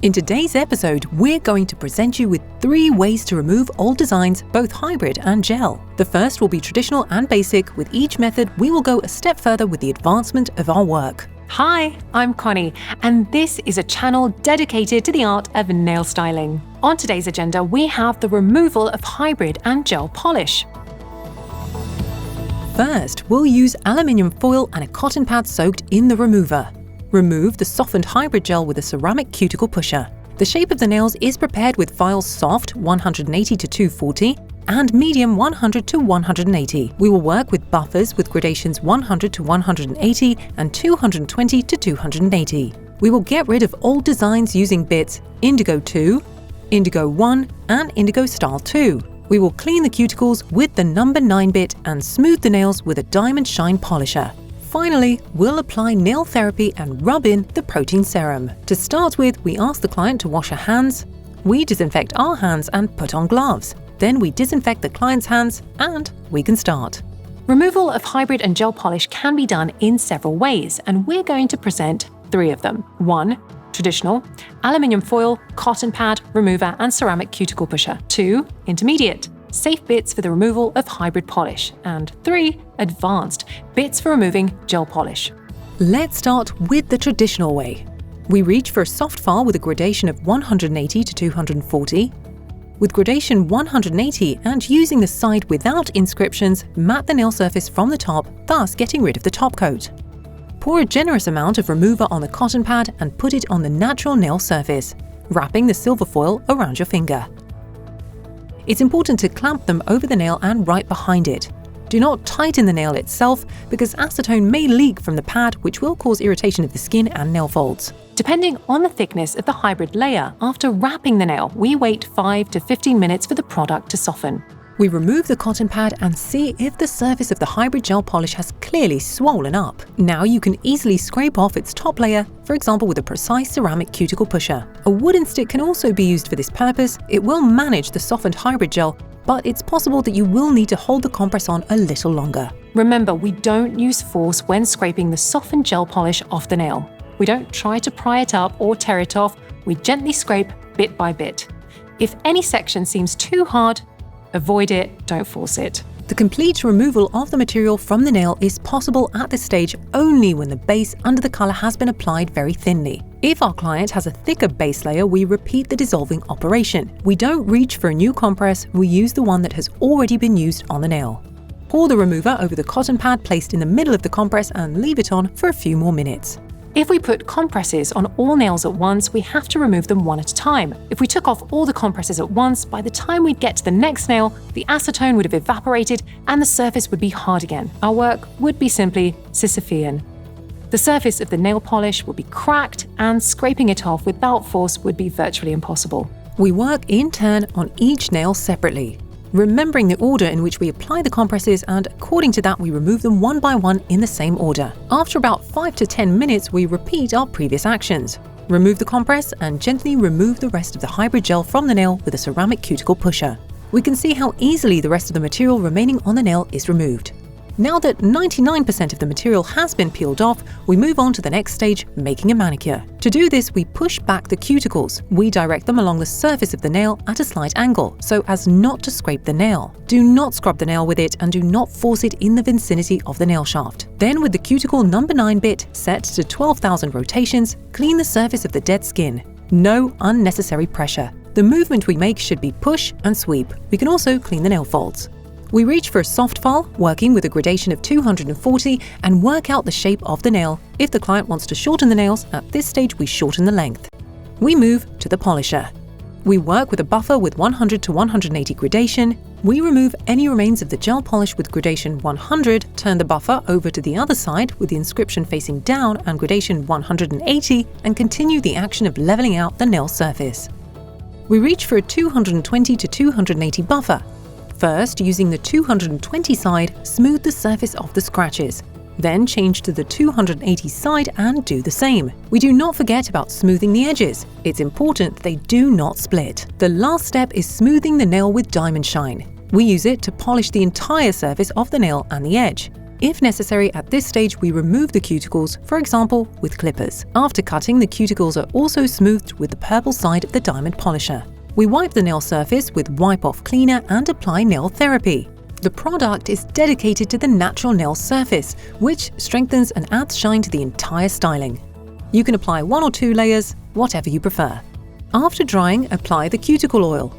In today's episode, we're going to present you with 3 ways to remove old designs, both hybrid and gel. The first will be traditional and basic. With each method, we will go a step further with the advancement of our work. Hi, I'm Connie, and this is a channel dedicated to the art of nail styling. On today's agenda, we have the removal of hybrid and gel polish. First, we'll use aluminium foil and a cotton pad soaked in the remover. Remove the softened hybrid gel with a ceramic cuticle pusher. The shape of the nails is prepared with files soft 180 to 240 and medium 100 to 180. We will work with buffers with gradations 100 to 180 and 220 to 280. We will get rid of old designs using bits Indigo 2, Indigo 1 and Indigo Style 2. We will clean the cuticles with the number 9 bit and smooth the nails with a diamond shine polisher. Finally, we'll apply nail therapy and rub in the protein serum. To start with, we ask the client to wash her hands. We disinfect our hands and put on gloves. Then we disinfect the client's hands and we can start. Removal of hybrid and gel polish can be done in several ways, and we're going to present 3 of them. 1. Traditional, aluminium foil, cotton pad, remover and ceramic cuticle pusher. 2. Intermediate, safe bits for the removal of hybrid polish. And 3. Advanced, bits for removing gel polish. Let's start with the traditional way. We reach for a soft file with a gradation of 180 to 240. With gradation 180 and using the side without inscriptions, mat the nail surface from the top, thus getting rid of the top coat. Pour a generous amount of remover on the cotton pad and put it on the natural nail surface, wrapping the silver foil around your finger. It's important to clamp them over the nail and right behind it. Do not tighten the nail itself because acetone may leak from the pad, which will cause irritation of the skin and nail folds. Depending on the thickness of the hybrid layer, after wrapping the nail, we wait 5 to 15 minutes for the product to soften. We remove the cotton pad and see if the surface of the hybrid gel polish has clearly swollen up. Now you can easily scrape off its top layer, for example with a precise ceramic cuticle pusher. A wooden stick can also be used for this purpose. It will manage the softened hybrid gel, but it's possible that you will need to hold the compress on a little longer. Remember, we don't use force when scraping the softened gel polish off the nail. We don't try to pry it up or tear it off. We gently scrape bit by bit. If any section seems too hard, avoid it, don't force it. The complete removal of the material from the nail is possible at this stage only when the base under the color has been applied very thinly. If our client has a thicker base layer, we repeat the dissolving operation. We don't reach for a new compress, we use the one that has already been used on the nail. Pour the remover over the cotton pad placed in the middle of the compress and leave it on for a few more minutes. If we put compresses on all nails at once, we have to remove them one at a time. If we took off all the compresses at once, by the time we'd get to the next nail, the acetone would have evaporated and the surface would be hard again. Our work would be simply Sisyphean. The surface of the nail polish would be cracked and scraping it off without force would be virtually impossible. We work in turn on each nail separately, remembering the order in which we apply the compresses, and according to that we remove them one by one in the same order. After about 5 to 10 minutes, we repeat our previous actions. Remove the compress and gently remove the rest of the hybrid gel from the nail with a ceramic cuticle pusher. We can see how easily the rest of the material remaining on the nail is removed. Now that 99% of the material has been peeled off, we move on to the next stage, making a manicure. To do this, we push back the cuticles. We direct them along the surface of the nail at a slight angle, so as not to scrape the nail. Do not scrub the nail with it and do not force it in the vicinity of the nail shaft. Then with the cuticle number 9 bit set to 12,000 rotations, clean the surface of the dead skin. No unnecessary pressure. The movement we make should be push and sweep. We can also clean the nail folds. We reach for a soft file, working with a gradation of 240 and work out the shape of the nail. If the client wants to shorten the nails, at this stage we shorten the length. We move to the polisher. We work with a buffer with 100 to 180 gradation. We remove any remains of the gel polish with gradation 100, turn the buffer over to the other side with the inscription facing down and gradation 180, and continue the action of leveling out the nail surface. We reach for a 220 to 280 buffer. First, using the 220 side, smooth the surface of the scratches. Then change to the 280 side and do the same. We do not forget about smoothing the edges. It's important that they do not split. The last step is smoothing the nail with diamond shine. We use it to polish the entire surface of the nail and the edge. If necessary, at this stage we remove the cuticles, for example with clippers. After cutting, the cuticles are also smoothed with the purple side of the diamond polisher. We wipe the nail surface with wipe-off cleaner and apply nail therapy. The product is dedicated to the natural nail surface, which strengthens and adds shine to the entire styling. You can apply 1 or 2 layers, whatever you prefer. After drying, apply the cuticle oil.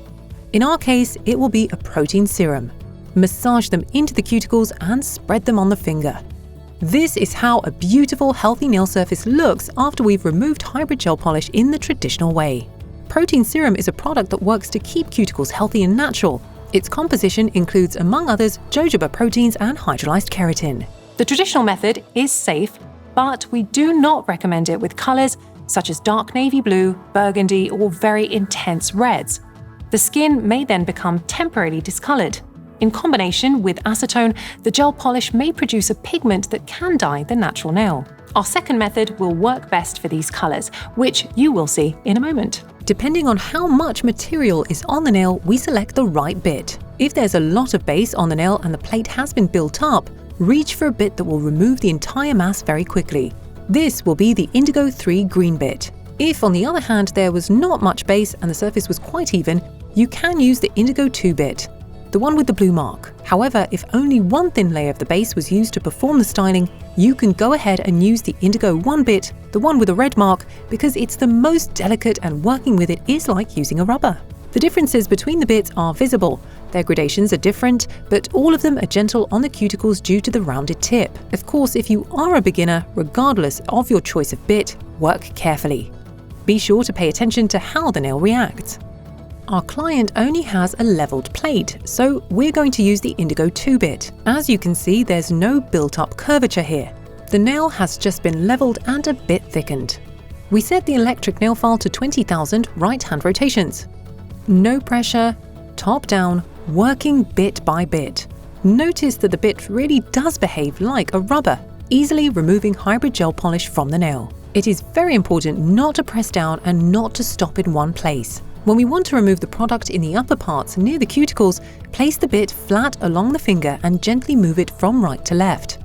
In our case, it will be a protein serum. Massage them into the cuticles and spread them on the finger. This is how a beautiful, healthy nail surface looks after we've removed hybrid gel polish in the traditional way. Protein serum is a product that works to keep cuticles healthy and natural. Its composition includes, among others, jojoba proteins and hydrolyzed keratin. The traditional method is safe, but we do not recommend it with colors such as dark navy blue, burgundy, or very intense reds. The skin may then become temporarily discolored. In combination with acetone, the gel polish may produce a pigment that can dye the natural nail. Our second method will work best for these colors, which you will see in a moment. Depending on how much material is on the nail, we select the right bit. If there's a lot of base on the nail and the plate has been built up, reach for a bit that will remove the entire mass very quickly. This will be the Indigo 3 green bit. If, on the other hand, there was not much base and the surface was quite even, you can use the Indigo 2 bit, the one with the blue mark. However, if only one thin layer of the base was used to perform the styling, you can go ahead and use the Indigo 1 bit, the one with a red mark, because it's the most delicate and working with it is like using a rubber. The differences between the bits are visible. Their gradations are different, but all of them are gentle on the cuticles due to the rounded tip. Of course, if you are a beginner, regardless of your choice of bit, work carefully. Be sure to pay attention to how the nail reacts. Our client only has a leveled plate, so we're going to use the Indigo 2 bit. As you can see, there's no built-up curvature here. The nail has just been leveled and a bit thickened. We set the electric nail file to 20,000 right-hand rotations. No pressure, top down, working bit by bit. Notice that the bit really does behave like a rubber, easily removing hybrid gel polish from the nail. It is very important not to press down and not to stop in one place. When we want to remove the product in the upper parts near the cuticles, place the bit flat along the finger and gently move it from right to left.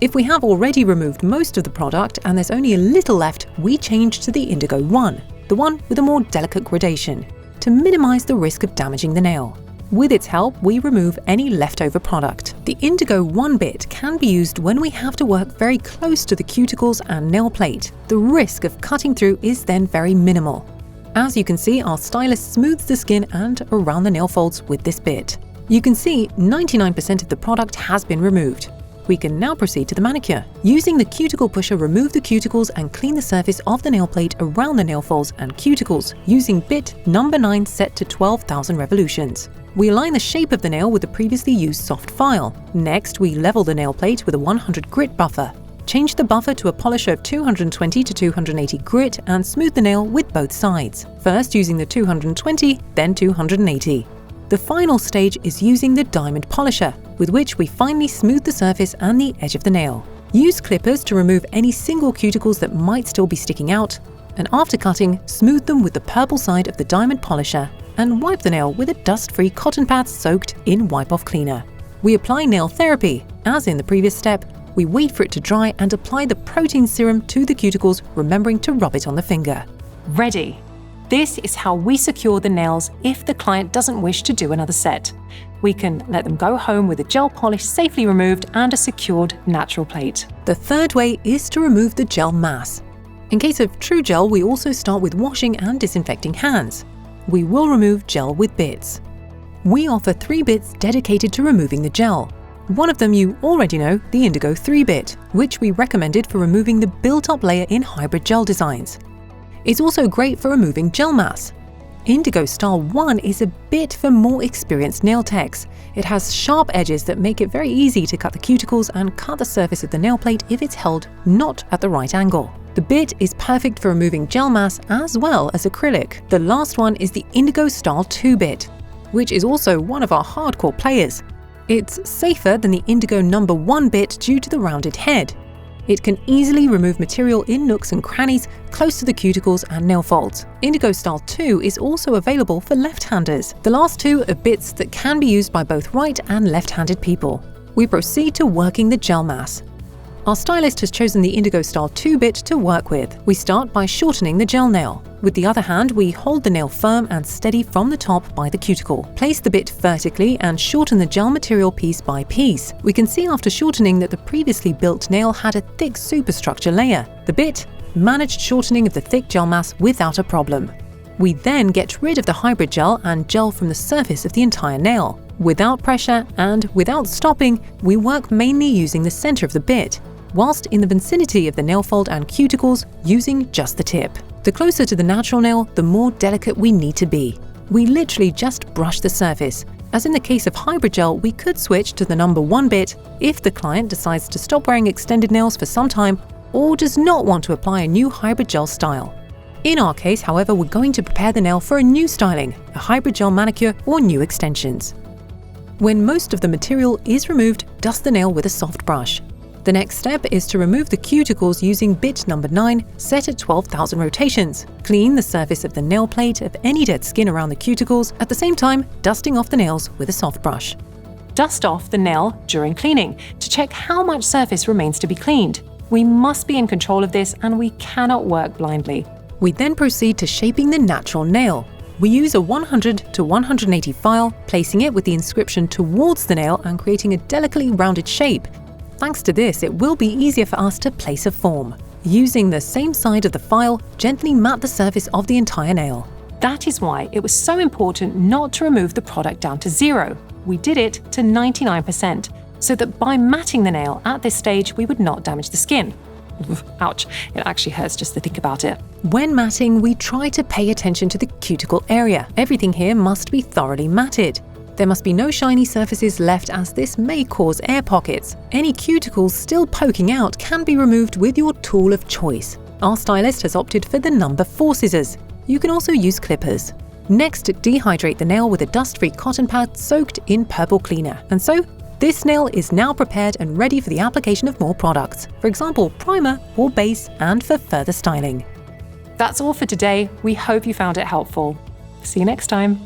If we have already removed most of the product and there's only a little left, we change to the Indigo 1, the one with a more delicate gradation, to minimize the risk of damaging the nail. With its help, we remove any leftover product. The Indigo 1 bit can be used when we have to work very close to the cuticles and nail plate. The risk of cutting through is then very minimal. As you can see, our stylist smooths the skin and around the nail folds with this bit. You can see 99% of the product has been removed. We can now proceed to the manicure. Using the cuticle pusher, remove the cuticles and clean the surface of the nail plate around the nail folds and cuticles using bit number 9 set to 12,000 revolutions. We align the shape of the nail with the previously used soft file. Next, we level the nail plate with a 100 grit buffer. Change the buffer to a polisher of 220 to 280 grit and smooth the nail with both sides. First using the 220, then 280. The final stage is using the diamond polisher, with which we finally smooth the surface and the edge of the nail. Use clippers to remove any single cuticles that might still be sticking out, and after cutting, smooth them with the purple side of the diamond polisher and wipe the nail with a dust-free cotton pad soaked in wipe-off cleaner. We apply nail therapy. As in the previous step, we wait for it to dry and apply the protein serum to the cuticles, remembering to rub it on the finger. Ready! This is how we secure the nails if the client doesn't wish to do another set. We can let them go home with the gel polish safely removed and a secured natural plate. The third way is to remove the gel mass. In case of true gel, we also start with washing and disinfecting hands. We will remove gel with bits. We offer 3 bits dedicated to removing the gel. One of them you already know, the Indigo 3 bit, which we recommended for removing the built-up layer in hybrid gel designs. It's also great for removing gel mass. Indigo Style 1 is a bit for more experienced nail techs. It has sharp edges that make it very easy to cut the cuticles and cut the surface of the nail plate if it's held not at the right angle. The bit is perfect for removing gel mass as well as acrylic. The last one is the Indigo Style 2 bit, which is also one of our hardcore players. It's safer than the Indigo number 1 bit due to the rounded head. It can easily remove material in nooks and crannies close to the cuticles and nail folds. Indigo Style 2 is also available for left-handers. The last two are bits that can be used by both right and left-handed people. we proceed to working the gel mass. Our stylist has chosen the Indigo style 2-bit to work with. We start by shortening the gel nail. With the other hand, we hold the nail firm and steady from the top by the cuticle. Place the bit vertically and shorten the gel material piece by piece. We can see after shortening that the previously built nail had a thick superstructure layer. The bit managed shortening of the thick gel mass without a problem. We then get rid of the hybrid gel and gel from the surface of the entire nail. Without pressure and without stopping, we work mainly using the center of the bit, whilst in the vicinity of the nail fold and cuticles using just the tip. The closer to the natural nail, the more delicate we need to be. We literally just brush the surface. As in the case of hybrid gel, we could switch to the number 1 bit if the client decides to stop wearing extended nails for some time or does not want to apply a new hybrid gel style. In our case, however, we're going to prepare the nail for a new styling, a hybrid gel manicure or new extensions. When most of the material is removed, dust the nail with a soft brush. The next step is to remove the cuticles using bit number 9 set at 12,000 rotations. Clean the surface of the nail plate of any dead skin around the cuticles, at the same time dusting off the nails with a soft brush. Dust off the nail during cleaning to check how much surface remains to be cleaned. We must be in control of this and we cannot work blindly. We then proceed to shaping the natural nail. We use a 100 to 180 file, placing it with the inscription towards the nail and creating a delicately rounded shape. Thanks to this, it will be easier for us to place a form. Using the same side of the file, gently mat the surface of the entire nail. That is why it was so important not to remove the product down to 0. We did it to 99%, so that by matting the nail at this stage, we would not damage the skin. Ouch, it actually hurts just to think about it. When matting, we try to pay attention to the cuticle area. Everything here must be thoroughly matted. There must be no shiny surfaces left, as this may cause air pockets. Any cuticles still poking out can be removed with your tool of choice. Our stylist has opted for the number 4 scissors. You can also use clippers. Next, dehydrate the nail with a dust-free cotton pad soaked in purple cleaner. And so, this nail is now prepared and ready for the application of more products, for example, primer or base, and for further styling. That's all for today. We hope you found it helpful. See you next time.